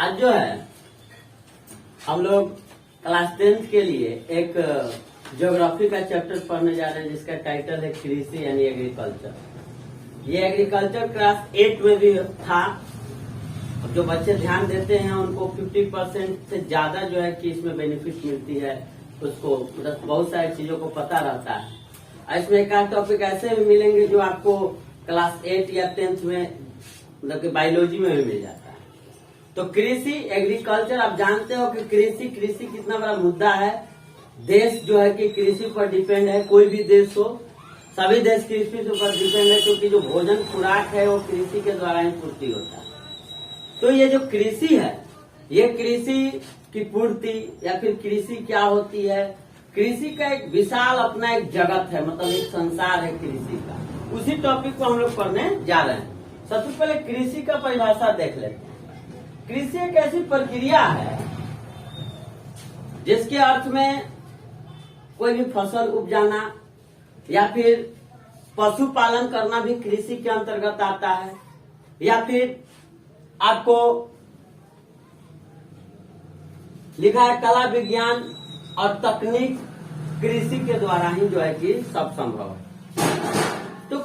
आज जो है हम लोग क्लास 10th के लिए एक ज्योग्राफी का चैप्टर पढ़ने जा रहे हैं जिसका टाइटल है कृषि यानी एग्रीकल्चर। ये एग्रीकल्चर क्लास 8 में भी था। जो बच्चे ध्यान देते हैं उनको 50% से ज्यादा जो है कि इसमें बेनिफिट मिलती है, उसको मतलब बहुत सारी चीजों को पता रहता है। इसमें एक आध टॉपिक ऐसे भी मिलेंगे जो आपको क्लास 8 या 10th में मतलब कि बायोलॉजी में भी मिल जाता है। तो कृषि एग्रीकल्चर, आप जानते हो कि कृषि कितना बड़ा मुद्दा है। देश जो है कि कृषि पर डिपेंड है, कोई भी देश हो, सभी देश कृषि पर डिपेंड है, क्योंकि जो भोजन खुराक है वो कृषि के द्वारा ही पूर्ति होता है। तो ये जो कृषि है, ये कृषि की पूर्ति या फिर कृषि क्या होती है, कृषि का एक विशाल अपना एक जगत है, मतलब एक संसार है कृषि का। उसी टॉपिक को हम लोग पढ़ने जा रहे हैं। सबसे पहले कृषि का परिभाषा देख लेते हैं। कृषि एक ऐसी प्रक्रिया है जिसके अर्थ में कोई भी फसल उपजाना या फिर पशुपालन करना भी कृषि के अंतर्गत आता है, या फिर आपको लिखा है कला विज्ञान और तकनीक कृषि के द्वारा ही जो है कि सब संभव है। तो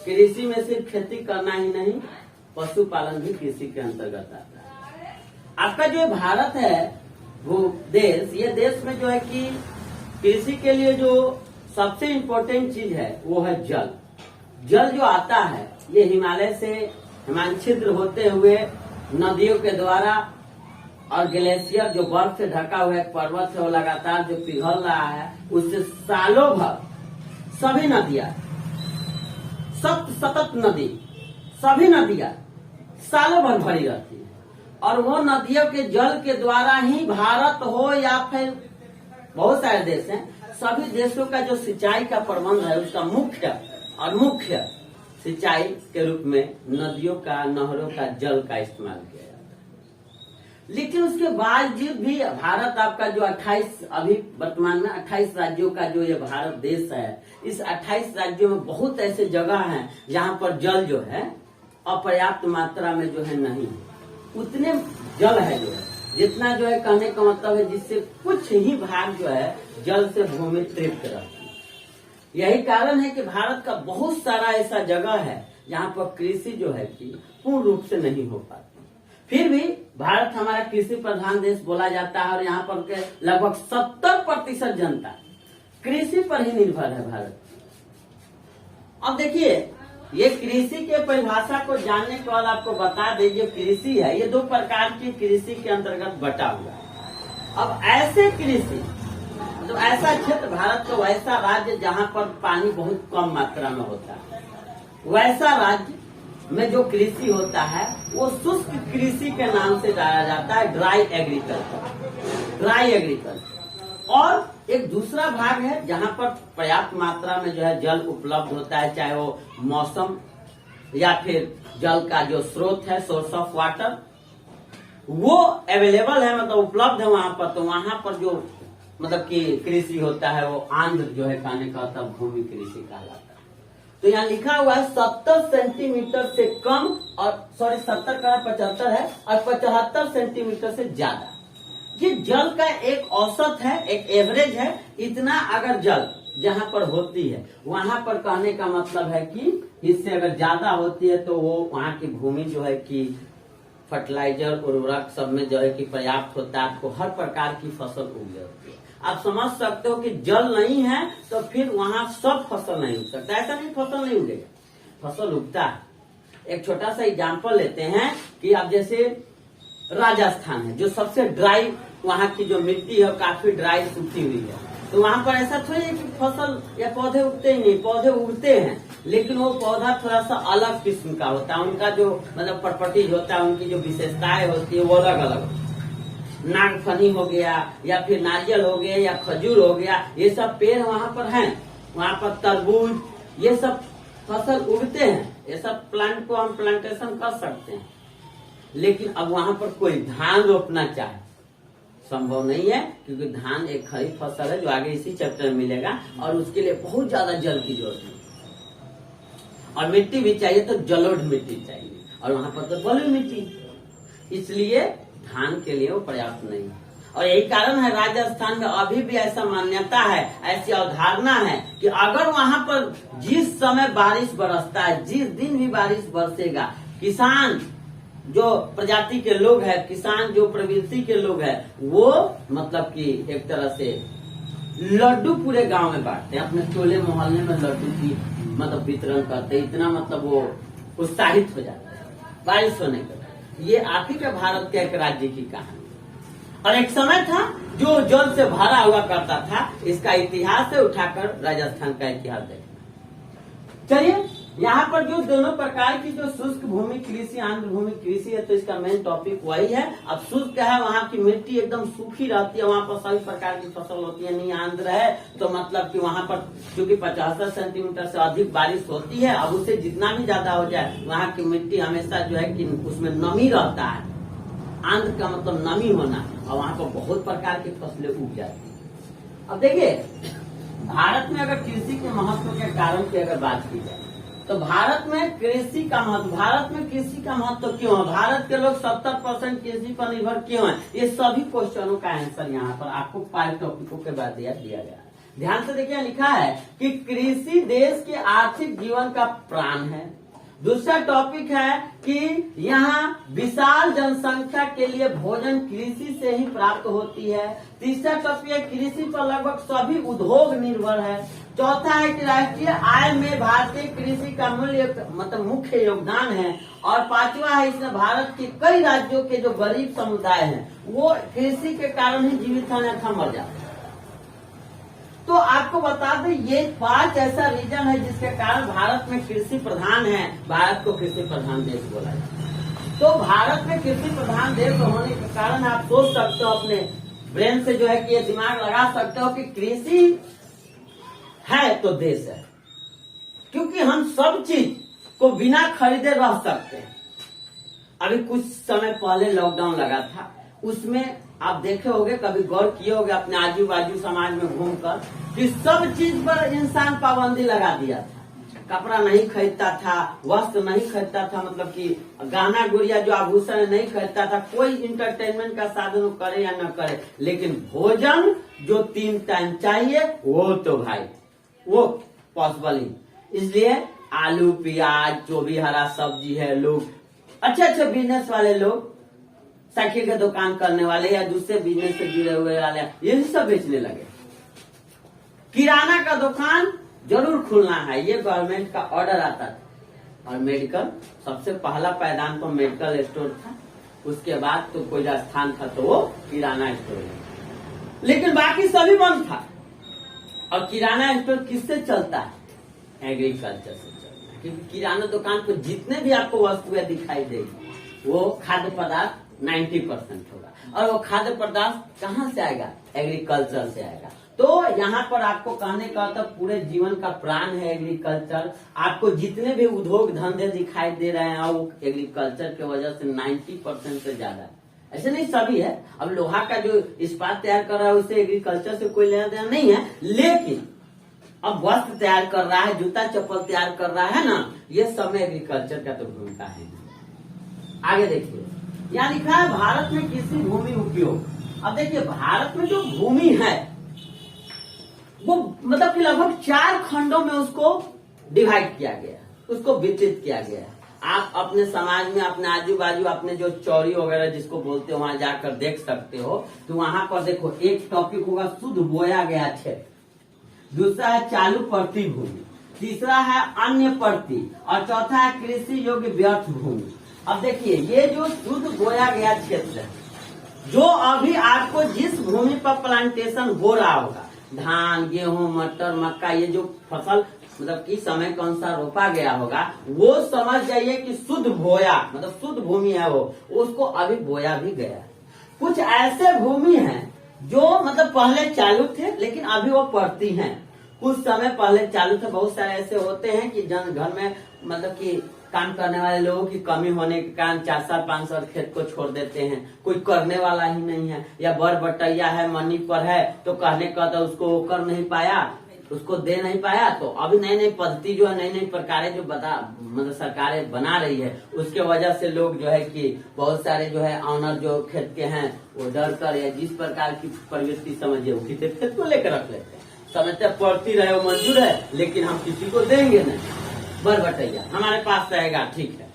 कृषि में सिर्फ खेती करना ही नहीं, पशुपालन भी कृषि के अंतर्गत आता है। आपका जो भारत है वो देश, ये देश में जो है कि कृषि के लिए जो सबसे इम्पोर्टेंट चीज है वो है जल। जल जो आता है ये हिमालय से हिमांच्छिद्र होते हुए नदियों के द्वारा और ग्लेशियर जो बर्फ से ढका हुआ एक पर्वत है वो लगातार जो पिघल रहा है, उससे सालों भर सभी नदियां, सतत नदी, सभी नदियां सालों भर भरी रहती है। और वो नदियों के जल के द्वारा ही भारत हो या फिर बहुत सारे देश हैं, सभी देशों का जो सिंचाई का प्रबंध है उसका मुख्य सिंचाई के रूप में नदियों का, नहरों का जल का इस्तेमाल किया जाता है। लेकिन उसके बावजूद भी भारत आपका जो 28 अभी वर्तमान में 28 राज्यों का जो ये भारत देश है, इस 28 राज्यों में बहुत ऐसे जगह हैं जहां पर जल जो है अपर्याप्त मात्रा में जो है नहीं, उतने जल है जो है जितना जो है कहने का मतलब है जिससे कुछ ही भाग जो है जल से भूमि तृप्त रहती है। यही कारण है कि भारत का बहुत सारा ऐसा जगह है जहाँ पर कृषि जो है कि पूर्ण रूप से नहीं हो पाती। फिर भी भारत हमारा कृषि प्रधान देश बोला जाता है और यहाँ पर के लगभग 70% जनता कृषि पर ही निर्भर है भारत। अब देखिए, ये कृषि के परिभाषा को जानने के बाद आपको बता दें जो कृषि है ये 2 प्रकार की कृषि के अंतर्गत बटा हुआ है। अब ऐसे कृषि तो ऐसा क्षेत्र भारत का वैसा राज्य जहां पर पानी बहुत कम मात्रा में होता है, वैसा राज्य में जो कृषि होता है वो शुष्क कृषि के नाम से जाना जाता है, ड्राई एग्रीकल्चर। और एक दूसरा भाग है जहां पर पर्याप्त मात्रा में जो है जल उपलब्ध होता है, चाहे वो मौसम या फिर जल का जो स्रोत है, सोर्स ऑफ वाटर, वो अवेलेबल है, मतलब उपलब्ध है वहां पर। तो वहां पर जो मतलब कि कृषि होता है वो आंध्र जो है कहने का तब भूमि कृषि कहलाता है। तो यहाँ लिखा हुआ है 70 सेंटीमीटर से कम, और 70 का 75 है, और 75 सेंटीमीटर से ज्यादा। ये जल का एक औसत है, एक एवरेज है। इतना अगर जल जहां पर होती है वहां पर कहने का मतलब है कि इससे अगर ज्यादा होती है तो वो वहां की भूमि जो है कि फर्टिलाइजर, उर्वरक सब में जो है कि पर्याप्त होता है, आपको हर प्रकार की फसल उग जाती है। आप समझ सकते हो कि जल नहीं है तो फिर वहां सब फसल नहीं उग सकता। ऐसा नहीं फसल नहीं उगेगा, फसल उगता है। एक छोटा सा एग्जाम्पल लेते हैं कि अब जैसे राजस्थान है जो सबसे ड्राई, वहां की जो मिट्टी है काफी ड्राई सूखी हुई है, तो वहां पर ऐसा थोड़ी है कि फसल या पौधे उगते ही नहीं, पौधे उगते हैं, लेकिन वो पौधा थोड़ा सा अलग किस्म का होता है। उनका जो मतलब प्रॉपर्टीज होता है, उनकी जो विशेषताएं होती है वो अलग अलग होती है। नागफनी हो गया या फिर नारियल हो गया या खजूर हो गया, ये सब पेड़ वहां पर हैं। वहां पर तरबूज, ये सब फसल उगते हैं। ये सब प्लांट को हम प्लांटेशन कर सकते हैं। लेकिन अब वहां पर कोई धान रोपना चाहे संभव नहीं है, क्योंकि धान एक खरीफ फसल है जो आगे इसी चैप्टर में मिलेगा, और उसके लिए बहुत ज्यादा जल की जरूरत है और मिट्टी भी चाहिए, तो जलोढ़ मिट्टी चाहिए, और वहां पर तो बलुई मिट्टी। इसलिए धान के लिए वो पर्याप्त नहीं है। और यही कारण है राजस्थान में अभी भी ऐसा मान्यता है, ऐसी अवधारणा है कि अगर वहां पर जिस समय बारिश बरसता है, जिस दिन भी बारिश बरसेगा, किसान जो प्रजाति के लोग हैं, किसान जो प्रवृत्ति के लोग हैं, वो मतलब कि एक तरह से लड्डू पूरे गांव में बांटते हैं, अपने टोले मोहल्ले में लड्डू की मतलब वितरण करते हैं। इतना मतलब वो उत्साहित हो जाते हैं बारिश होने के बाद। ये आप ही के भारत के एक राज्य की कहानी। और एक समय था जो जल से भरा हुआ करता था, इसका इतिहास से उठाकर राजस्थान का इतिहास देखना। चलिए, यहाँ पर जो दोनों प्रकार की जो शुष्क भूमि कृषि, आंध्र भूमि कृषि है, तो इसका मेन टॉपिक वही है। अब शुष्क है, वहाँ की मिट्टी एकदम सूखी रहती है, वहाँ पर सभी प्रकार की फसल होती है। नहीं आंध्र है तो मतलब कि वहाँ पर क्योंकि 75 सेंटीमीटर से अधिक बारिश होती है, अब उसे जितना भी ज्यादा हो जाए, वहाँ की मिट्टी हमेशा जो है कि उसमें नमी रहता है। आंध्र का मतलब नमी होना, और वहाँ पर बहुत प्रकार की फसलें उग जाती है। अब देखिए, भारत में अगर कृषि के महत्व के कारण की अगर बात की जाए, तो भारत में कृषि का महत्व, भारत में कृषि का महत्व क्यों है, भारत के लोग 70% कृषि पर निर्भर क्यों है, ये सभी क्वेश्चनों का आंसर यहाँ पर आपको 5 टॉपिकों के बाद दिया गया है। ध्यान से देखिए, लिखा है कि कृषि देश के आर्थिक जीवन का प्राण है। दूसरा टॉपिक है कि यहाँ विशाल जनसंख्या के लिए भोजन कृषि से ही प्राप्त होती है। तीसरा टॉपिक है कृषि पर लगभग सभी उद्योग निर्भर है। चौथा है कि राष्ट्रीय आय में भारतीय कृषि का मूल्य मतलब मुख्य योगदान है। और पांचवा है, इसमें भारत के कई राज्यों के जो गरीब समुदाय हैं, वो कृषि के कारण ही जीवित हैं, अन्यथा मर जाते हैं। तो आपको बता दें, ये 5 ऐसा रीजन है जिसके कारण भारत में कृषि प्रधान है, भारत को कृषि प्रधान देश बोला जाता है। तो भारत में कृषि प्रधान देश होने के कारण आप सोच सकते हो, अपने ब्रेन से जो है कि ये दिमाग लगा सकते हो कि कृषि है तो देश है, क्योंकि हम सब चीज को बिना खरीदे रह सकते हैं। अभी कुछ समय पहले लॉकडाउन लगा था, उसमें आप देखे होंगे, कभी गौर किए होंगे अपने आजू बाजू समाज में घूमकर, कि सब चीज पर इंसान पाबंदी लगा दिया था। कपड़ा नहीं खरीदता था, वस्त्र नहीं खरीदता था, मतलब कि गहना गुड़िया जो आभूषण नहीं खरीदता था, कोई इंटरटेनमेंट का साधन करे या न करे, लेकिन भोजन जो 3 टाइम चाहिए वो तो भाई वो पॉसिबल ही। इसलिए आलू प्याज जो भी हरा सब्जी है, लोग अच्छे बिजनेस वाले लोग, साइकिल का दुकान करने वाले या दूसरे बिजनेस से जुड़े हुए वाले, ये सब बेचने लगे। किराना का दुकान जरूर खुलना है, ये गवर्नमेंट का ऑर्डर आता था। और मेडिकल, सबसे पहला पायदान तो मेडिकल स्टोर था, उसके बाद तो कोई स्थान था तो वो किराना स्टोर है। लेकिन बाकी सभी बंद था। और किराना स्टोर किससे चलता है? एग्रीकल्चर से चलता है, क्योंकि किराना दुकान पर जितने भी आपको वस्तुएं दिखाई देगी वो खाद्य पदार्थ 90% होगा। और वो खाद्य पदार्थ कहाँ से आएगा? एग्रीकल्चर से आएगा। तो यहाँ पर आपको कहने का मतलब पूरे जीवन का प्राण है एग्रीकल्चर। आपको जितने भी उद्योग धंधे दिखाई दे रहे हैं वो एग्रीकल्चर की वजह से 90% से ज्यादा है। ऐसे नहीं सभी है, अब लोहा का जो इस्पात तैयार कर रहा है उससे एग्रीकल्चर से कोई लेना देना नहीं है, लेकिन अब वस्त्र तैयार कर रहा है, जूता चप्पल तैयार कर रहा है ना, ये सब में एग्रीकल्चर का तो भूमिका है। आगे देखिए, यहाँ लिखा है भारत में कृषि भूमि उपयोग। अब देखिए, भारत में जो भूमि है वो मतलब कि लगभग 4 खंडों में उसको डिवाइड किया गया, उसको वितरित किया गया है। आप अपने समाज में, अपने आजू बाजू, अपने जो चौरी वगैरह जिसको बोलते हो, वहां जाकर देख सकते हो। तो वहां पर देखो, एक टॉपिक होगा शुद्ध बोया गया क्षेत्र, दूसरा है चालू पड़ती भूमि, तीसरा है अन्य पड़ती, और चौथा है कृषि योग्य व्यर्थ भूमि। अब देखिए, ये जो शुद्ध बोया गया क्षेत्र है, जो अभी आपको जिस भूमि पर प्लांटेशन हो रहा होगा, धान, गेहूं, मटर, मक्का, ये जो फसल मतलब कि समय के अनुसार रोपा गया होगा, वो समझ जाइए कि शुद्ध बोया मतलब शुद्ध भूमि है वो, उसको अभी बोया भी गया। कुछ ऐसे भूमि हैं जो मतलब पहले चालू थे लेकिन अभी वो पड़ती हैं, कुछ समय पहले चालू थे। बहुत सारे ऐसे होते हैं कि जन घर में मतलब कि काम करने वाले लोगों की कमी होने के कारण 4 साल 5 साल खेत को छोड़ देते हैं, कोई करने वाला ही नहीं है, या बर बटैया है, मनी पर है तो कहने का तो उसको कर नहीं पाया, उसको दे नहीं पाया, तो अभी नई नई पद्धति जो है, नई नई प्रकारें जो मतलब सरकारें बना रही है, उसके वजह से लोग जो है कि बहुत सारे जो है ऑनर जो खेत के हैं वो डर कर या जिस प्रकार की प्रवृत्ति समझे वो किसी खेत को लेकर रख लेते हैं, समझते पड़ती रहे वो मंजूर है, लेकिन हम किसी को देंगे नहीं, बरबटैया हमारे पास रहेगा, ठीक है।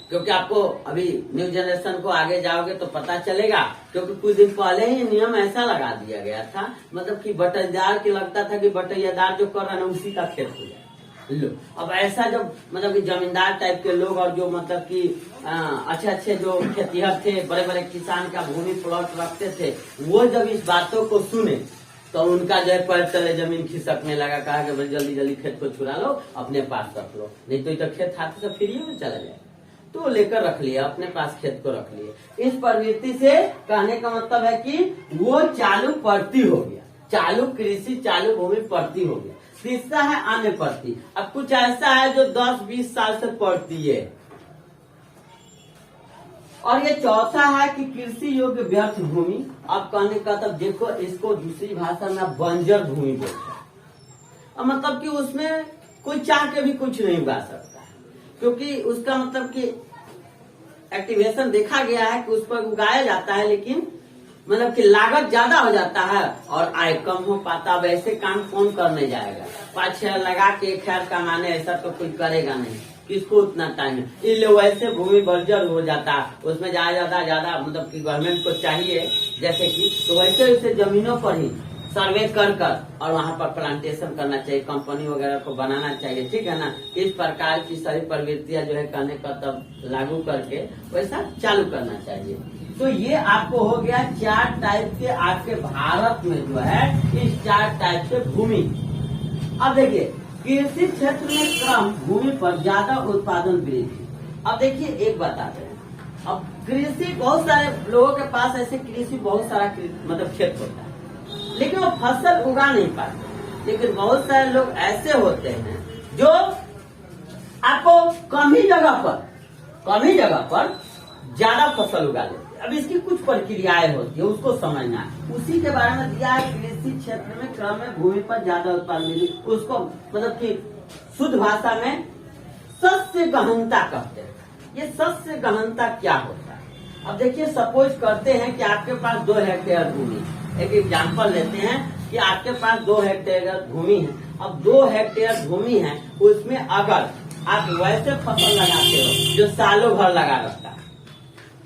क्योंकि आपको अभी न्यू जनरेशन को आगे जाओगे तो पता चलेगा, क्योंकि कुछ दिन पहले ही नियम ऐसा लगा दिया गया था, मतलब कि बटैयादार के लगता था कि बटैयादार जो कर रहा है उसी का खेत हो जाए। लो अब ऐसा जब मतलब कि जमींदार टाइप के लोग और जो मतलब कि अच्छे अच्छे जो खेतिहर थे, बड़े बड़े किसान का भूमि प्लॉट रखते थे, वो जब इस बातों को सुने तो उनका जो है पैर तले जमीन खिसकने लगा, कहा कि भाई जल्दी जल्दी खेत को छुड़ा लो, अपने पास रख लो, नहीं तो खेत हाथ से फ्री में चला जाए। तो लेकर रख लिया, अपने पास खेत को रख लिया। इस प्रवृत्ति से कहने का मतलब है कि वो चालू प्रति हो गया, चालू कृषि चालू भूमि प्रति हो गया। तीसरा है अन्य प्रति। अब कुछ ऐसा है जो 10-20 साल से प्रति है, और ये चौथा है कि कृषि योग्य व्यर्थ भूमि। अब कहने का तब देखो, इसको दूसरी भाषा में बंजर भूमि बोलते हैं। अब मतलब कि उसमें कोई चाह के भी कुछ नहीं उगा सकता, क्योंकि उसका मतलब कि एक्टिवेशन देखा गया है कि उस पर उगाया जाता है, लेकिन मतलब कि लागत ज्यादा हो जाता है और आय कम हो पाता। वैसे काम कौन करने जाएगा, 5-6 लगा के खैर कमाने, ऐसा तो कोई करेगा नहीं, किसको उतना टाइम है। इसलिए वैसे भूमि बर्जर हो जाता है, उसमें ज्यादा मतलब कि गवर्नमेंट को चाहिए जैसे कि, तो वैसे वैसे जमीनों पर ही सर्वे कर और वहाँ पर प्लांटेशन करना चाहिए, कंपनी वगैरह को बनाना चाहिए, ठीक है ना। इस प्रकार की सारी प्रवृत्तियां जो है कहने का तब लागू करके वैसा चालू करना चाहिए। तो ये आपको हो गया 4 टाइप के आपके भारत में जो है, इस 4 टाइप के भूमि। अब देखिए कृषि क्षेत्र में क्रम भूमि पर ज्यादा उत्पादन वृद्धि। अब देखिए एक बताते हैं, अब कृषि बहुत सारे लोगों के पास ऐसे कृषि बहुत सारा मतलब खेत होता है, लेकिन वो फसल उगा नहीं पाते। लेकिन बहुत सारे लोग ऐसे होते हैं जो आपको कम ही जगह पर ज्यादा फसल उगा लेते हैं। अब इसकी कुछ प्रक्रियाएं होती है, उसको समझना है। उसी के बारे में दिया है, कृषि क्षेत्र में क्रम में भूमि पर ज्यादा उत्पादन मिली, उसको मतलब कि शुद्ध भाषा में शस्य गहनता कहते हैं। ये शस्य गहनता क्या होता है? अब देखिए सपोज करते हैं कि आपके पास 2 हेक्टेयर भूमि, एक एग्जाम्पल लेते हैं कि आपके पास 2 हेक्टेयर भूमि है। अब 2 हेक्टेयर भूमि है, उसमें अगर आप वैसे फसल लगाते हो जो सालों भर लगा रहता है,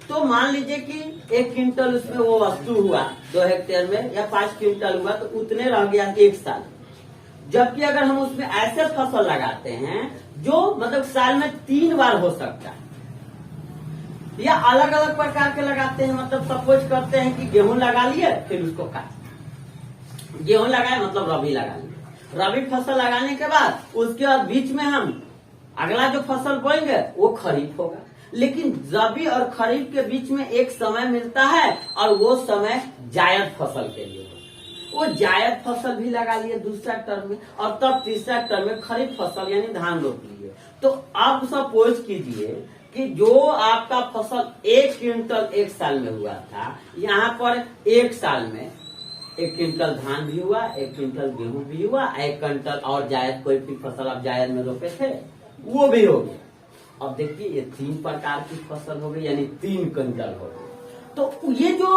तो मान लीजिए कि 1 क्विंटल उसमें वो वस्तु हुआ 2 हेक्टेयर में, या 5 क्विंटल हुआ, तो उतने रह गया 1 साल। जबकि अगर हम उसमें ऐसे फसल लगाते हैं जो मतलब साल में 3 बार हो सकता है, या अलग अलग प्रकार के लगाते हैं, मतलब सपोज करते हैं कि गेहूं लगा लिए फिर उसको काट, गेहूं लगाए मतलब रबी लगा लिए, रबी फसल लगाने के बाद उसके बाद बीच में हम अगला जो फसल बोएंगे वो खरीफ होगा। लेकिन रबी और खरीफ के बीच में एक समय मिलता है और वो समय जायद फसल के लिए, वो जायद फसल भी लगा लिए दूसरा टर्म में, और तब तीसरा टर्म में खरीफ फसल यानी धान रोप लिए। तो आप सपोज कीजिए कि जो आपका फसल 1 क्विंटल 1 साल में हुआ था, यहाँ पर 1 साल में 1 क्विंटल धान भी हुआ, 1 क्विंटल गेहूं भी हुआ, 1 क्विंटल और जायद कोई भी फसल आप जायद में रोपे थे वो भी हो गया। अब देखिए ये 3 प्रकार की फसल हो गई, यानी 3 क्विंटल हो गई। तो ये जो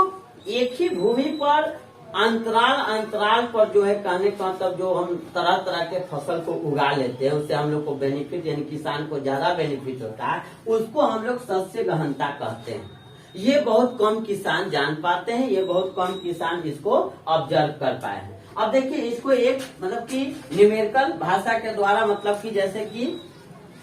एक ही भूमि पर अंतराल पर जो है कहने का मतलब जो हम तरह तरह के फसल को उगा लेते हैं, उससे हम लोग को बेनिफिट यानी किसान को ज्यादा बेनिफिट होता है, उसको हम लोग शस्य गहनता कहते हैं। ये बहुत कम किसान जान पाते हैं, ये बहुत कम किसान इसको ऑब्जर्व कर पाए हैं। अब देखिए इसको एक मतलब कि न्यूमेरिकल भाषा के द्वारा मतलब कि जैसे कि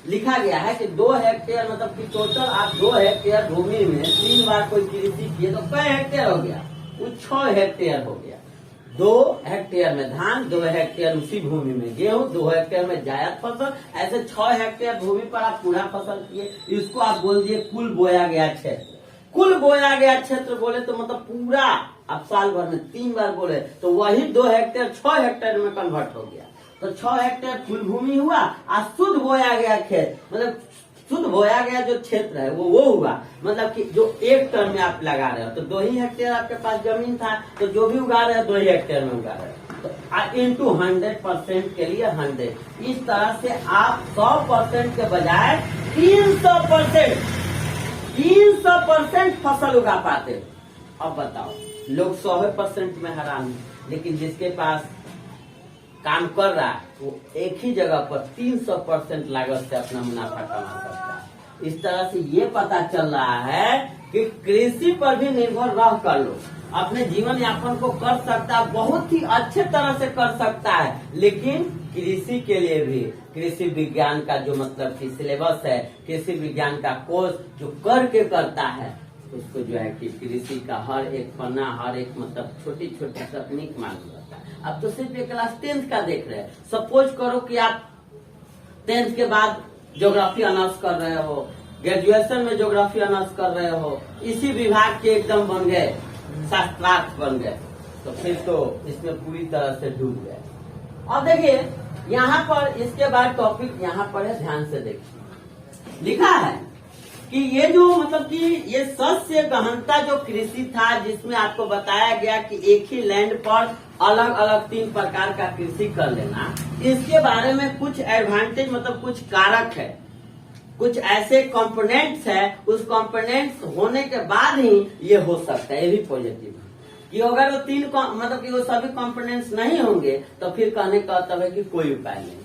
लिखा गया है कि 2 हेक्टेयर मतलब कि टोटल आप 2 हेक्टेयर भूमि में 3 बार कोई कृषि किए तो कई हेक्टेयर हो गया, वो 6 हेक्टेयर हो गया। 2 हेक्टेयर में धान, 2 हेक्टेयर उसी भूमि में गेहूं, 2 हेक्टेयर में जायद फसल, ऐसे 6 हेक्टेयर भूमि पर आप पूरा फसल किए। इसको आप बोल दिए कुल बोया गया क्षेत्र। कुल बोया गया क्षेत्र बोले तो मतलब पूरा आप साल भर में 3 बार बोले तो वही 2 हेक्टेयर 6 हेक्टेयर में कन्वर्ट हो गया। तो 6 हेक्टेयर कुल भूमि हुआ और शुद्ध बोया गया खेत मतलब शुद्ध बोया गया जो क्षेत्र है वो हुआ, मतलब कि जो 1 टन में आप लगा रहे हो तो 2 ही हेक्टेयर आपके पास जमीन था, तो जो भी उगा रहे हो 2 ही हेक्टेयर में उगा रहे हो, तो इंटू 100% के लिए 100, इस तरह से आप 100% के बजाय 300% फसल उगा पाते हो। अब बताओ, लोग 100% में हैरान है, लेकिन जिसके पास काम कर रहा है वो एक ही जगह पर 300% लागत से अपना मुनाफा कमा सकता है। इस तरह से ये पता चल रहा है कि कृषि पर भी निर्भर रह कर लो अपने जीवन यापन को कर सकता है, बहुत ही अच्छे तरह से कर सकता है। लेकिन कृषि के लिए भी कृषि विज्ञान का जो मतलब कि सिलेबस है, कृषि विज्ञान का कोर्स जो करके करता है, उसको जो है कि कृषि का हर एक पन्ना, हर एक मतलब छोटी छोटी तकनीक मालूम रहता है। अब तो सिर्फ एक क्लास 10th का देख रहे हैं। सपोज करो कि आप 10th के बाद ज्योग्राफी ऑनर्स कर रहे हो, ग्रेजुएशन में ज्योग्राफी ऑनर्स कर रहे हो, इसी विभाग के एकदम बन गए, शास्त्रार्थ बन गए, तो फिर तो इसमें पूरी तरह से डूब गए। अब देखिए यहाँ पर इसके बाद टॉपिक यहाँ पर है, ध्यान से देखिए, लिखा है कि ये जो मतलब कि ये सस्य गहनता जो कृषि था, जिसमें आपको बताया गया कि एक ही लैंड पर अलग अलग 3 प्रकार का कृषि कर लेना, इसके बारे में कुछ एडवांटेज मतलब कुछ कारक है, कुछ ऐसे कंपोनेंट्स है, उस कंपोनेंट्स होने के बाद ही ये हो सकता है। ये भी पॉजिटिव है कि अगर वो 3 मतलब कि वो सभी कंपोनेंट्स नहीं होंगे तो फिर कहने का मतलब है कि कोई उपाय नहीं।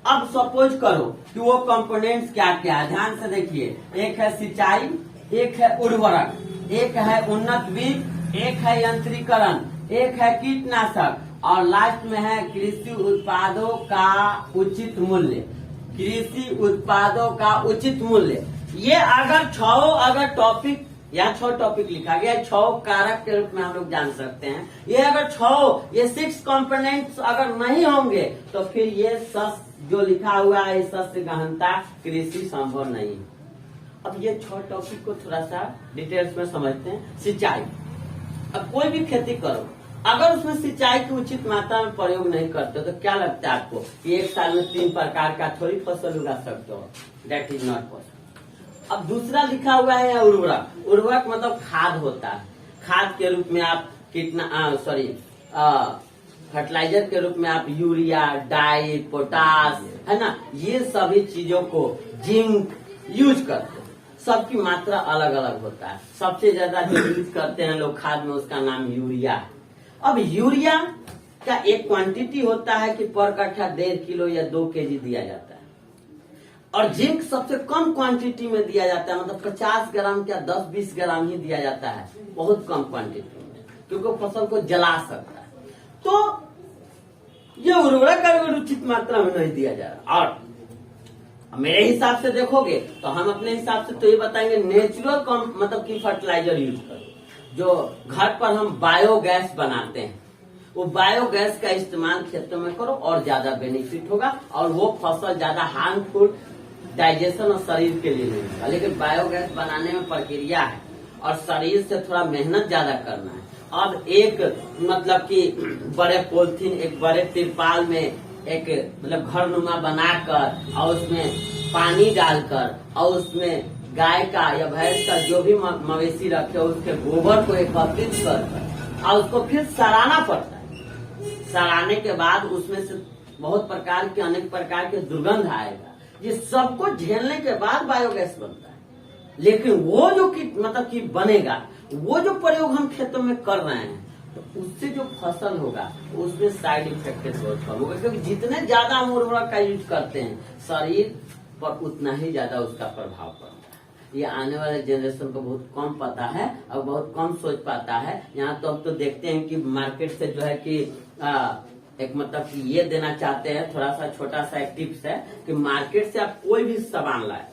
अब सपोज करो कि वो कंपोनेंट्स क्या क्या है, ध्यान से देखिए, एक है सिंचाई, एक है उर्वरक, एक है उन्नत बीज, एक है यंत्रीकरण, एक है कीटनाशक, और लास्ट में है कृषि उत्पादों का उचित मूल्य। कृषि उत्पादों का उचित मूल्य, ये अगर 6 टॉपिक या 6 टॉपिक लिखा गया, 6 कारक के रूप में हम लोग जान सकते हैं। ये अगर 6 कंपोनेंट्स अगर नहीं होंगे तो फिर ये जो लिखा हुआ है सस्य गहनता कृषि संभव नहीं है। अब ये 6 टॉपिक को थोड़ा सा डिटेल्स में समझते हैं। सिंचाई, अब कोई भी खेती करो, अगर उसमें सिंचाई की उचित मात्रा में प्रयोग नहीं करते तो क्या लगता है आपको कि एक साल में 3 प्रकार का थोड़ी फसल उगा सकते हो? That is not possible. अब दूसरा लिखा हुआ है उर्वरक। उर्वरक मतलब खाद होता है, खाद के रूप में आप फर्टिलाइजर के रूप में आप यूरिया, डाई, पोटास, है ना, ये सभी चीजों को, जिंक यूज करते हैं। सबकी मात्रा अलग अलग होता है। सबसे ज्यादा जो यूज करते हैं लोग खाद में, उसका नाम यूरिया है। अब यूरिया का एक क्वांटिटी होता है कि पर कट्ठा 1.5 किलो या 2 kg दिया जाता है, और जिंक सबसे कम क्वांटिटी में दिया जाता है, मतलब 50 ग्राम या 10-20 ग्राम ही दिया जाता है, बहुत कम क्वांटिटी में, क्योंकि फसल को जला सकता है। तो ये उर्वरक अगर उचित मात्रा में नहीं दिया जा रहा, और मेरे हिसाब से देखोगे तो हम अपने हिसाब से तो ये बताएंगे नेचुरल मतलब की फर्टिलाइजर यूज करो। जो घर पर हम बायोगैस बनाते हैं, वो बायोगैस का इस्तेमाल खेतों में करो और ज्यादा बेनिफिट होगा, और वो फसल ज्यादा हार्मफुल डाइजेशन और शरीर के लिए नहीं होगा। लेकिन बायोगैस बनाने में प्रक्रिया है और शरीर से थोड़ा मेहनत ज्यादा करना है। अब एक मतलब कि बड़े पॉलिथीन, एक बड़े तिरपाल में एक मतलब घर नुमा बनाकर और उसमें पानी डालकर और उसमें गाय का या भैंस का जो भी मवेशी रखे उसके गोबर को एकत्रित कर और उसको फिर सड़ाना पड़ता है। सड़ाने के बाद उसमें से बहुत प्रकार के अनेक प्रकार के दुर्गंध आएगा। ये सबको झेलने के बाद बायोगैस बनता है। लेकिन वो जो मतलब कि बनेगा, वो जो प्रयोग हम खेतों में कर रहे हैं, तो उससे जो फसल होगा उसमें साइड इफेक्ट बहुत कम होगा, क्योंकि जितने ज्यादा हम उर्वरक का यूज करते हैं शरीर पर उतना ही ज्यादा उसका प्रभाव पड़ता है। ये आने वाले जनरेशन को बहुत कम पता है और बहुत कम सोच पाता है। यहाँ तो हम तो देखते हैं कि मार्केट से जो है कि एक मतलब कि ये देना चाहते हैं, थोड़ा सा छोटा सा एक टिप्स है कि मार्केट से आप कोई भी सामान लाए,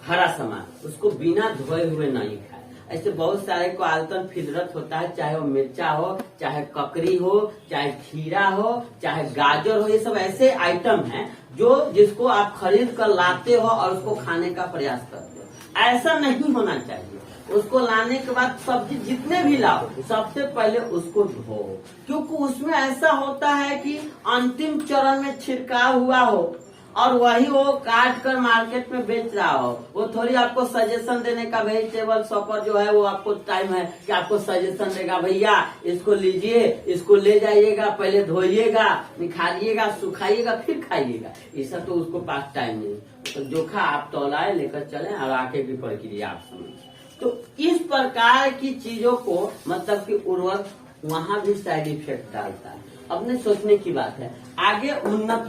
हरा सामान, उसको बिना धोए हुए नहीं खाए। ऐसे बहुत सारे को आदतन फितरत होता है, चाहे वो मिर्चा हो, चाहे ककड़ी हो, चाहे खीरा हो, चाहे गाजर हो, ये सब ऐसे आइटम हैं जो जिसको आप खरीद कर लाते हो और उसको खाने का प्रयास करते हो। ऐसा नहीं होना चाहिए। उसको लाने के बाद सब्जी जितने भी लाओ, सबसे पहले उसको धो, क्योंकि उसमें ऐसा होता है कि अंतिम चरण में छिड़काव हुआ हो और वही वो काट कर मार्केट में बेच रहा हो। वो थोड़ी आपको सजेशन देने का, वेजिटेबल शॉपर जो है वो आपको टाइम है कि आपको सजेशन देगा, भैया इसको लीजिए, इसको ले जाइएगा, पहले धोइएगा, निकालिएगा, सुखाइएगा, फिर खाइएगा। ऐसा तो उसको पास टाइम नहीं। तो जोखा आप तौलाए लेकर चले और आके की प्रक्रिया आप समझ। तो इस प्रकार की चीजों को मतलब कि उर्वरक वहां भी साइड इफेक्ट डालता है। अपने सोचने की बात है। आगे उन्नत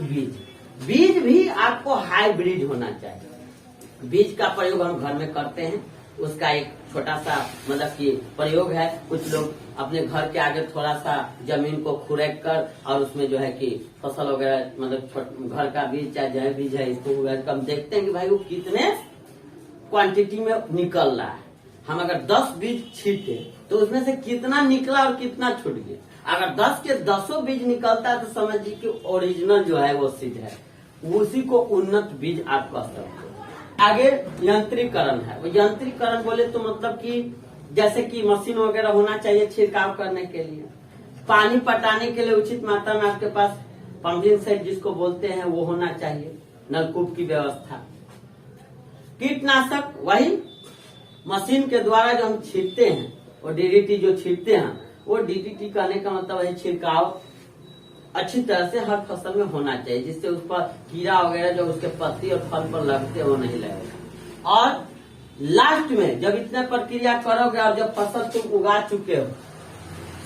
बीज भी आपको हाइब्रिड होना चाहिए। बीज का प्रयोग हम घर में करते हैं, उसका एक छोटा सा मतलब कि प्रयोग है। कुछ लोग अपने घर के आगे थोड़ा सा जमीन को खुरेक कर और उसमें जो है कि फसल वगैरह मतलब घर का बीज चाहे जय बीज है इसको हम देखते हैं कि भाई वो कितने क्वांटिटी में निकल रहा है। हम अगर 10 बीज छींटे तो उसमें से कितना निकला और कितना छूट गया। अगर 10 के 10 बीज निकलता है तो समझिए कि ओरिजिनल जो है वो सिद्ध है, उसी को उन्नत बीज आप कह सकते हैं। आगे यंत्रीकरण है। वो यंत्रीकरण बोले तो मतलब कि जैसे कि मशीन वगैरह होना चाहिए छिड़काव करने के लिए, पानी पटाने के लिए उचित मात्रा में आपके पास पंपिंग सेट जिसको बोलते हैं वो होना चाहिए, नलकूप की व्यवस्था, कीटनाशक वही मशीन के द्वारा जो हम छींटते हैं और डीडीटी जो छींटते हैं वो डीडीटी करने का मतलब वही छिड़काव अच्छी तरह से हर फसल में होना चाहिए, जिससे उस पर कीड़ा वगैरह जो उसके पत्ती और फल पर लगते हैं वो नहीं लगेगा। और लास्ट में जब इतने प्रक्रिया करोगे और जब फसल तुम उगा चुके हो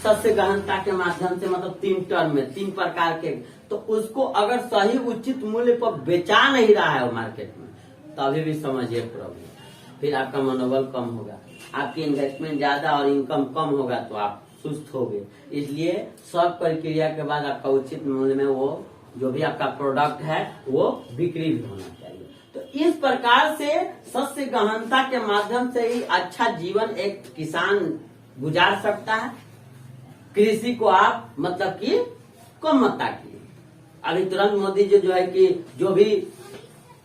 सस्य गहनता के माध्यम से मतलब 3 टर्म में 3 प्रकार के, तो उसको अगर सही उचित मूल्य पर बेचा नहीं रहा है मार्केट में तो अभी भी समझिए प्रॉब्लम। फिर आपका मनोबल कम होगा, आपकी इन्वेस्टमेंट ज्यादा और इनकम कम होगा तो आप सुस्त हो गए। इसलिए सब प्रक्रिया के बाद आपका उचित मूल्य में वो जो भी आपका प्रोडक्ट है वो बिक्री भी होना चाहिए। तो इस प्रकार से सस्य गहनता के माध्यम से ही अच्छा जीवन एक किसान गुजार सकता है। कृषि को आप मतलब कि कम मत ताकिए। अभी तुरंत मोदी जी जो है कि जो भी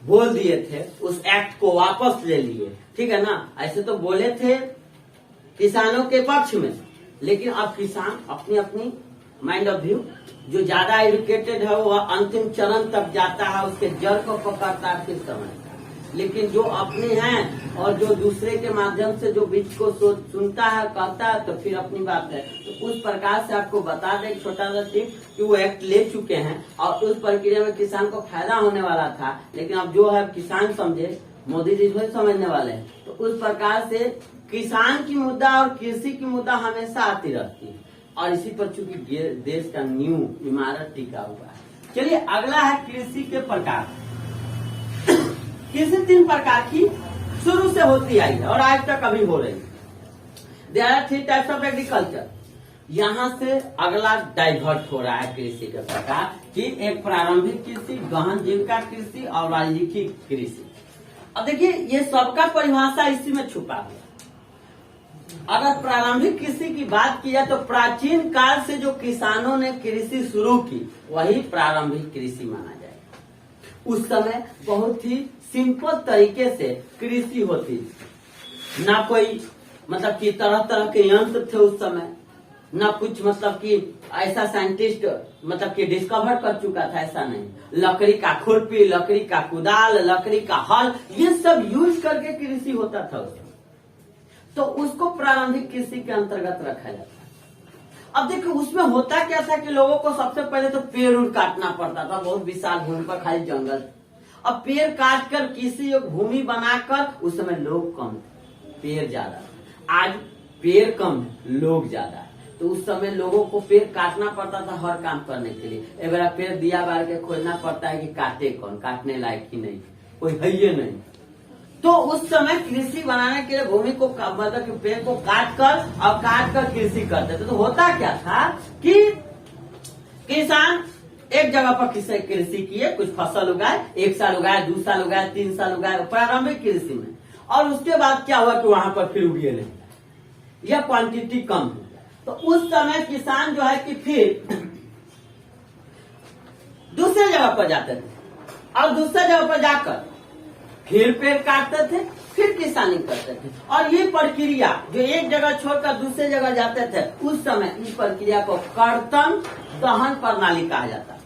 बोल दिए थे उस एक्ट को वापस ले लिए, ठीक है ना। ऐसे तो बोले थे किसानों के पक्ष में, लेकिन अब किसान अपनी अपनी माइंड ऑफ व्यू जो ज्यादा एजुकेटेड है वह अंतिम चरण तक जाता है, उसके जड़ को पकड़ता है फिर समझता है। लेकिन जो अपने हैं और जो दूसरे के माध्यम से जो बीच को सुनता है कहता है तो फिर अपनी बात है। तो उस प्रकार से आपको बता दें छोटा सा टिप कि वो एक्ट ले चुके हैं और उस प्रक्रिया में किसान को फायदा होने वाला था, लेकिन अब जो है किसान समझे, मोदी जी भी समझने वाले हैं। तो उस प्रकार से किसान की मुद्दा और कृषि की मुद्दा हमेशा आती रहती है और इसी पर चूंकि देश का न्यू इमारत टिका हुआ है। चलिए अगला है कृषि के प्रकार। कृषि 3 प्रकार की शुरू से होती आई है और आज तक अभी हो रही है। There are 3 types of agriculture. यहाँ से अगला डाइवर्ट हो रहा है कृषि के प्रकार कि एक प्रारंभिक कृषि, गहन जीविका कृषि और वाणिज्यिक कृषि। अब देखिए ये सबका परिभाषा इसी में छुपा हुआ। अगर प्रारंभिक कृषि की बात की जाए तो प्राचीन काल से जो किसानों ने कृषि शुरू की वही प्रारंभिक कृषि माना जाएगा। उस समय बहुत ही सिंपल तरीके से कृषि होती थी, ना कोई मतलब कि तरह तरह के यंत्र थे उस समय, ना कुछ मतलब कि ऐसा साइंटिस्ट मतलब कि डिस्कवर कर चुका था, ऐसा नहीं। लकड़ी का खुरपी, लकड़ी का कुदाल, लकड़ी का हल, ये सब यूज करके कृषि होता था उस समय। तो उसको प्रारंभिक कृषि के अंतर्गत रखा जाता है। अब देखो उसमें होता क्या था कि लोगों को सबसे पहले तो पेड़ उड़ काटना पड़ता था, बहुत विशाल भूमि पर खाली जंगल। अब पेड़ काट कर किसी एक भूमि बनाकर, उस समय लोग कम थे, पेड़ ज्यादा। आज पेड़ कम है, लोग ज्यादा है, तो उस समय लोगों को पेड़ काटना पड़ता था हर काम करने के लिए। एक बार पेड़ दिया बार के खोजना पड़ता है कि काटे कौन, काटने लायक ही नहीं, कोई है ये नहीं। तो उस समय कृषि बनाने के लिए भूमि को मतलब कि पेड़ को काट कर कृषि करते थे। तो होता क्या था कि किसान एक जगह पर कृषि किए, कुछ फसल उगाए, 1 साल उगाए, 2 साल उगाए, 3 साल उगाए प्रारंभिक कृषि में, और उसके बाद क्या हुआ कि वहां पर फिर उगे नहीं, यह क्वांटिटी कम हो गया। तो उस समय किसान जो है कि फिर दूसरे जगह पर जाते थे और दूसरे जगह पर जाकर फिर पेड़ काटते थे, फिर किसानी करते थे। और ये प्रक्रिया जो एक जगह छोड़कर दूसरे जगह जाते थे, उस समय इस प्रक्रिया को कर्तन दहन प्रणाली कहा जाता है।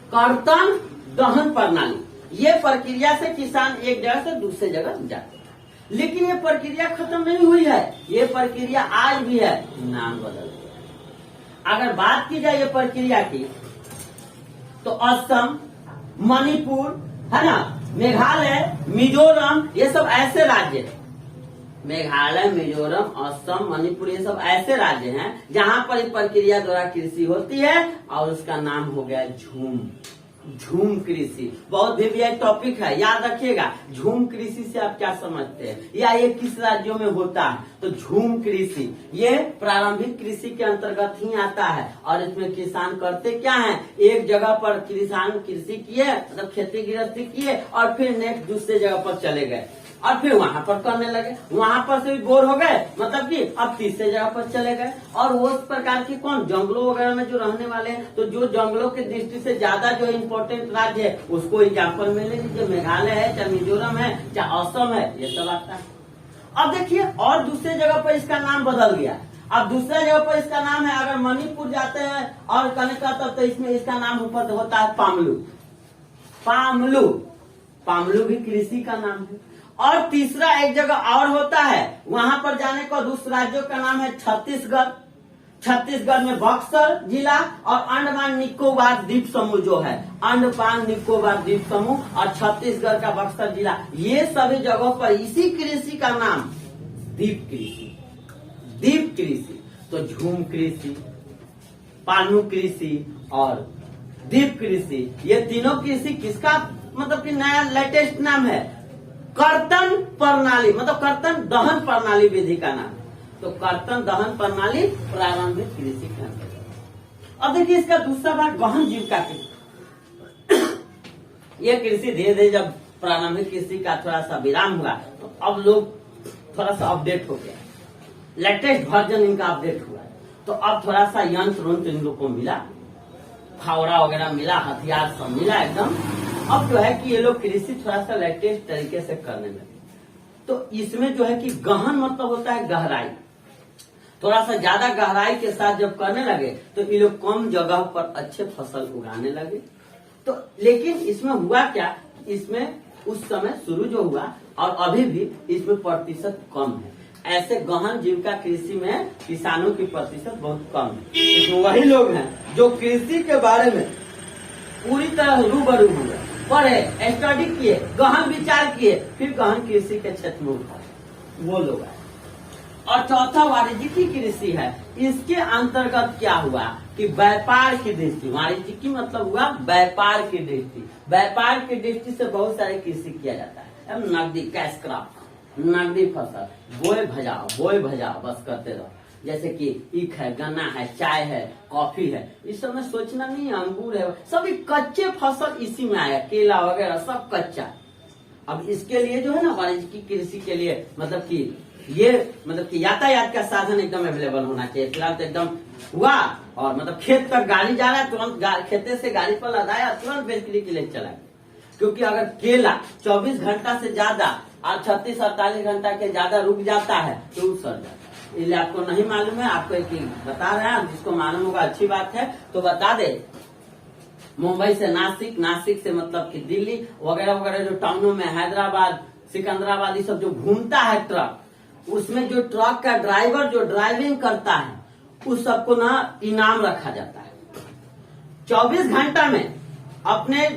कर्तन दहन प्रणाली ये प्रक्रिया से किसान एक जगह से दूसरे जगह जाते हैं। लेकिन ये प्रक्रिया खत्म नहीं हुई है, ये प्रक्रिया आज भी है, नाम बदल गया। अगर बात की जाए ये प्रक्रिया की तो असम, मणिपुर, है ना, मेघालय, मिजोरम, ये सब ऐसे राज्य हैं। मेघालय, मिजोरम, असम, मणिपुर, ये सब ऐसे राज्य हैं जहां पर इस प्रक्रिया द्वारा कृषि होती है और उसका नाम हो गया झूम कृषि। बहुत भी टॉपिक है, याद रखिएगा। झूम कृषि से आप क्या समझते हैं या ये किस राज्यों में होता है? तो झूम कृषि ये प्रारंभिक कृषि के अंतर्गत ही आता है और इसमें किसान करते क्या है, एक जगह पर किसान कृषि किए, मतलब खेती गृहस्थी किए और फिर नेक्स्ट दूसरे जगह पर चले गए और फिर वहां पर करने लगे, वहां पर से भी बोर हो गए, मतलब कि अब तीसरे जगह पर चले गए। और वो उस प्रकार की कौन जंगलों वगैरह में जो रहने वाले हैं, तो जो जंगलों की दृष्टि से ज्यादा जो इम्पोर्टेंट राज्य है उसको एग्जाम्पल में ले लीजिए, मेघालय है, चाहे मिजोरम है, चाहे असम है, ये सब आता है। अब देखिए और दूसरे जगह पर इसका नाम बदल गया। अब दूसरे जगह पर इसका नाम है, अगर मणिपुर जाते हैं और कहने का तो इसमें इसका नाम ऊपर होता है पामलू। पामलू भी कृषि का नाम है। और तीसरा एक जगह और होता है, वहां पर जाने को उस राज्यों का नाम है छत्तीसगढ़। छत्तीसगढ़ में बक्सर जिला और अंडमान निकोबार द्वीप समूह जो है, अंडमान निकोबार द्वीप समूह और छत्तीसगढ़ का बक्सर जिला, ये सभी जगहों पर इसी कृषि का नाम द्वीप कृषि। तो झूम कृषि, पालू कृषि और द्वीप कृषि, ये तीनों कृषि किसका मतलब कि नया लेटेस्ट नाम है? कर्तन प्रणाली, मतलब कर्तन दहन प्रणाली विधि का नाम। तो कर्तन दहन प्रणाली प्रारंभिक कृषि के अंतर्गत। अब देखिए इसका दूसरा भाग गहन जीविका कृषि। यह कृषि धीरे धीरे जब प्रारंभिक कृषि का थोड़ा सा विराम हुआ तो अब लोग थोड़ा सा अपडेट हो गया, लेटेस्ट वर्जन इनका अपडेट हुआ, तो अब थोड़ा सा यंत्र इन लोग को मिला, फावड़ा वगैरह मिला, हथियार सब मिला एकदम। अब जो है कि ये लोग कृषि थोड़ा सा लेटेस्ट तरीके से करने लगे। तो इसमें जो है कि गहन मतलब होता है गहराई, थोड़ा सा ज्यादा गहराई के साथ जब करने लगे तो ये लोग कम जगह पर अच्छे फसल उगाने लगे। तो लेकिन इसमें हुआ क्या, इसमें उस समय शुरू जो हुआ और अभी भी इसमें प्रतिशत कम है। ऐसे गहन जीविका कृषि में किसानों की प्रतिशत बहुत कम है। इसमें वही लोग हैं जो कृषि के बारे में पूरी तरह रूबरू हुए, पढ़े, स्टडी किए, गहन विचार किए, फिर गहन कृषि के क्षेत्र में उठाए, वो लोग आए। और चौथा वाणिज्यिकी कृषि है। इसके अंतर्गत क्या हुआ कि व्यापार की दृष्टि, वाणिज्यिकी मतलब हुआ व्यापार की दृष्टि, व्यापार की दृष्टि से बहुत सारे कृषि किया जाता है। नकदी, कैश क्रॉप, नकदी फसल, बोए भजाओ बस करते रहो। जैसे कि ईख है, गन्ना है, चाय है, कॉफी है, इस समय सोचना नहीं, अंगूर है, सभी कच्चे फसल इसी में आया, केला वगैरह सब कच्चा। अब इसके लिए जो है ना वाणिज्यिक कृषि के लिए मतलब कि यातायात का साधन एकदम अवेलेबल होना चाहिए। फिलहाल तो एकदम हुआ और मतलब खेत तक गाड़ी जा रहा है, तुरंत खेते से गाड़ी पर लदाया, तुरंत बेचने के लिए चला। क्योंकि अगर केला 24 घंटा से ज्यादा और 36-48 घंटा के ज्यादा रुक जाता है तो सड़ जाता है। इसलिए आपको नहीं मालूम है, आपको एक बता रहे हैं, जिसको मालूम होगा अच्छी बात है तो बता दे। मुंबई से नासिक, नासिक से मतलब कि दिल्ली वगैरह वगैरह जो टाउनों में, हैदराबाद, सिकंदराबाद, ये सब जो घूमता है ट्रक, उसमें जो ट्रक का ड्राइवर जो ड्राइविंग करता है उस सबको ना इनाम रखा जाता है। 24 घंटा में अपने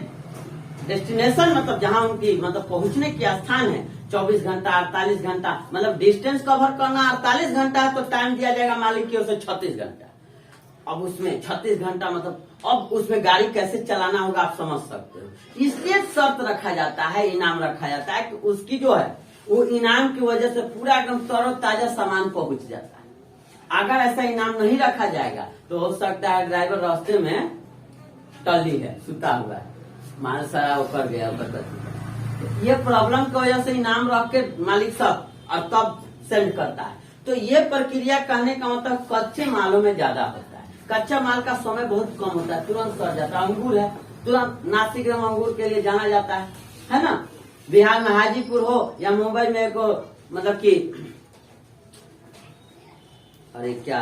डेस्टिनेशन मतलब जहां उनकी मतलब पहुंचने की स्थान है, 24 घंटा 48 घंटा मतलब डिस्टेंस कवर करना 48 घंटा है तो टाइम दिया जाएगा मालिक की ओर से 36 घंटा। अब उसमें 36 घंटा मतलब अब उसमें गाड़ी कैसे चलाना होगा आप समझ सकते हो। इसलिए शर्त रखा जाता है, इनाम रखा जाता है कि उसकी जो है वो इनाम की वजह से पूरा एकदम तरोताजा सामान पहुंच जाता है। अगर ऐसा इनाम नहीं रखा जाएगा तो हो सकता है ड्राइवर रास्ते में टल्ली है, सुता हुआ है, माल सारा उतर गया, ये प्रॉब्लम की वजह से इनाम रख के मालिक सब और तब सेंड करता है। तो ये प्रक्रिया कहने का मतलब कच्चे मालों में ज्यादा होता है। कच्चा माल का समय बहुत कम होता है, तुरंत सड़ जाता है। अंगूर है, तुरंत नासिक में अंगूर के लिए जाना जाता है ना। बिहार में हाजीपुर हो या मुंबई में एक मतलब कि अरे क्या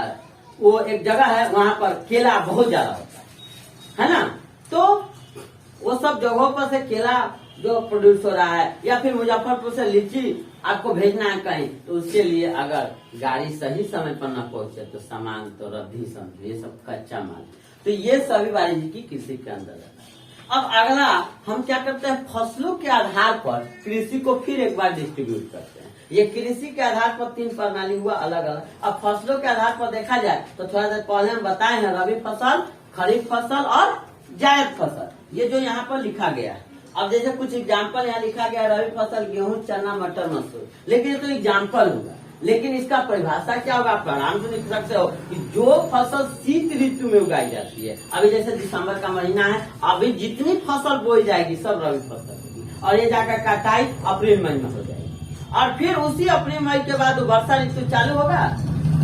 वो एक जगह है, वहां पर केला बहुत ज्यादा होता है ना। तो वो सब जगहों पर से केला जो प्रोड्यूस हो रहा है, या फिर मुजफ्फरपुर से लीची आपको भेजना है कहीं, तो उसके लिए अगर गाड़ी सही समय पर न पहुंचे तो सामान तो रद्दी समझो, ये सब कच्चा माल। तो ये सभी वाणिज्य की कृषि के अंदर आता है। अब अगला हम क्या करते हैं, फसलों के आधार पर कृषि को फिर एक बार डिस्ट्रीब्यूट करते हैं। ये कृषि के आधार पर 3 प्रणाली हुआ अलग अलग। अब फसलों के आधार पर देखा जाए तो थोड़ा देर पहले हम बताए हैं, रबी फसल, खरीफ फसल और जायद फसल, ये जो यहाँ पर लिखा गया है। अब जैसे कुछ एग्जाम्पल यहाँ लिखा गया, रबी फसल गेहूं, चना, मटर, मसूर, लेकिन ये तो एग्जाम्पल होगा, लेकिन इसका परिभाषा क्या होगा, आप आराम से लिख सकते हो कि जो फसल शीत ऋतु में उगाई जाती है। अभी जैसे दिसंबर का महीना है, अभी जितनी फसल बोई जाएगी सब रबी फसल होगी, और ये जाकर कटाई अप्रैल मई में हो जाएगी, और फिर उसी अप्रैल मई के बाद वर्षा ऋतु चालू होगा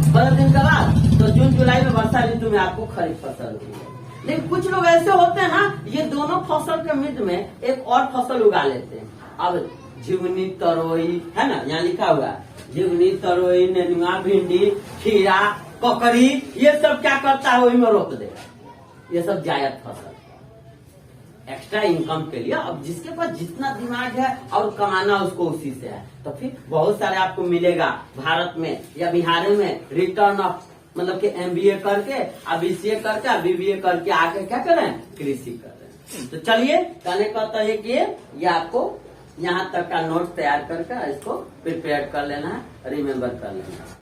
15 दिन के बाद, तो जून जुलाई में वर्षा ऋतु में आपको खरीफ फसल होगी। लेकिन कुछ लोग ऐसे होते हैं ना, ये दोनों फसल के मध्य में एक और फसल उगा लेते हैं। अब झिंगुनी, तरोई है ना, यहाँ लिखा हुआ है, झिंगुनी, तरोई, नेनुआ, भिंडी, खीरा, ककड़ी, ये सब क्या करता है, वही में रोक देगा। ये सब जायद फसल एक्स्ट्रा इनकम के लिए। अब जिसके पास जितना दिमाग है और कमाना उसको उसी से है, तो फिर बहुत सारे आपको मिलेगा भारत में या बिहार में रिटर्न ऑफ, मतलब कि MBA करके, अब BCA करके, अब BBA करके आके क्या कर रहे हैं, कृषि कर रहे हैं। तो चलिए, कहने का तो ये कि ये आपको यहाँ तक का नोट तैयार करके इसको प्रिपेयर कर लेना है, रिमेम्बर कर लेना है।